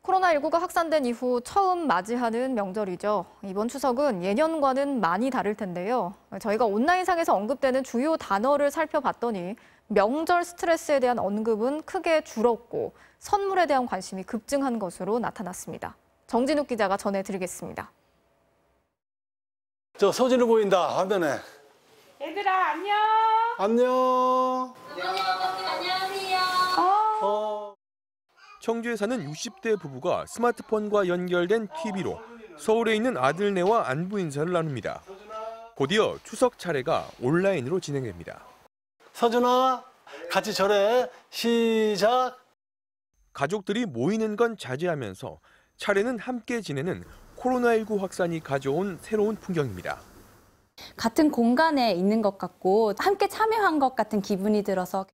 코로나19가 확산된 이후 처음 맞이하는 명절이죠. 이번 추석은 예년과는 많이 다를 텐데요. 저희가 온라인상에서 언급되는 주요 단어를 살펴봤더니 명절 스트레스에 대한 언급은 크게 줄었고 선물에 대한 관심이 급증한 것으로 나타났습니다. 정진욱 기자가 전해드리겠습니다. 저 서진우 보인다, 화면에. 얘들아, 안녕. 안녕. 안녕하세요. 청주에 사는 60대 부부가 스마트폰과 연결된 TV로 서울에 있는 아들네와 안부 인사를 나눕니다. 곧이어 추석 차례가 온라인으로 진행됩니다. 서준아, 같이 절해. 시작. 가족들이 모이는 건 자제하면서 차례는 함께 지내는 코로나19 확산이 가져온 새로운 풍경입니다. 같은 공간에 있는 것 같고 함께 참여한 것 같은 기분이 들어서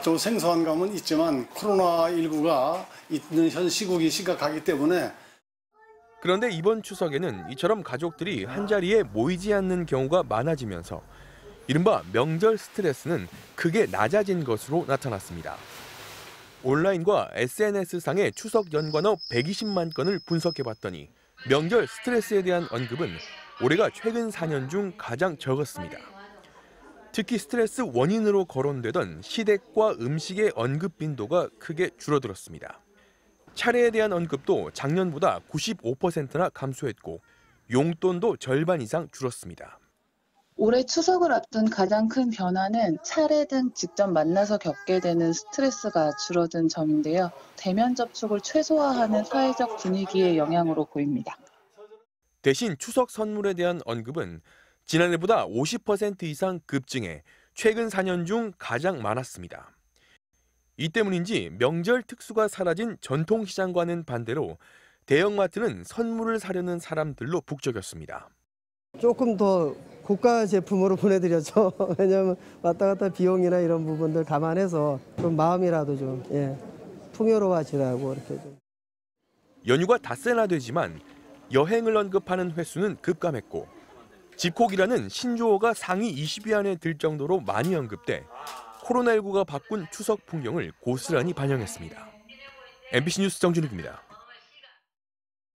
좀 생소한 감은 있지만 코로나19가 있는 현 시국이 심각하기 때문에. 그런데 이번 추석에는 이처럼 가족들이 한자리에 모이지 않는 경우가 많아지면서 이른바 명절 스트레스는 크게 낮아진 것으로 나타났습니다. 온라인과 SNS상의 추석 연관어 120만 건을 분석해봤더니 명절 스트레스에 대한 언급은 올해가 최근 4년 중 가장 적었습니다. 특히 스트레스 원인으로 거론되던 시댁과 음식의 언급 빈도가 크게 줄어들었습니다. 차례에 대한 언급도 작년보다 95%나 감소했고 용돈도 절반 이상 줄었습니다. 올해 추석을 앞둔 가장 큰 변화는 차례 등 직접 만나서 겪게 되는 스트레스가 줄어든 점인데요. 대면 접촉을 최소화하는 사회적 분위기의 영향으로 보입니다. 대신 추석 선물에 대한 언급은 지난해보다 50% 이상 급증해 최근 4년 중 가장 많았습니다. 이 때문인지 명절 특수가 사라진 전통시장과는 반대로 대형마트는 선물을 사려는 사람들로 북적였습니다. 조금 더 고가 제품으로 보내드렸죠. 왜냐하면 왔다 갔다 비용이나 이런 부분들 감안해서 좀 마음이라도 좀 풍요로워지라고 이렇게 좀. 연휴가 닷새나 되지만 여행을 언급하는 횟수는 급감했고 집콕이라는 신조어가 상위 20위 안에 들 정도로 많이 언급돼 코로나19가 바꾼 추석 풍경을 고스란히 반영했습니다. MBC 뉴스 정준욱입니다.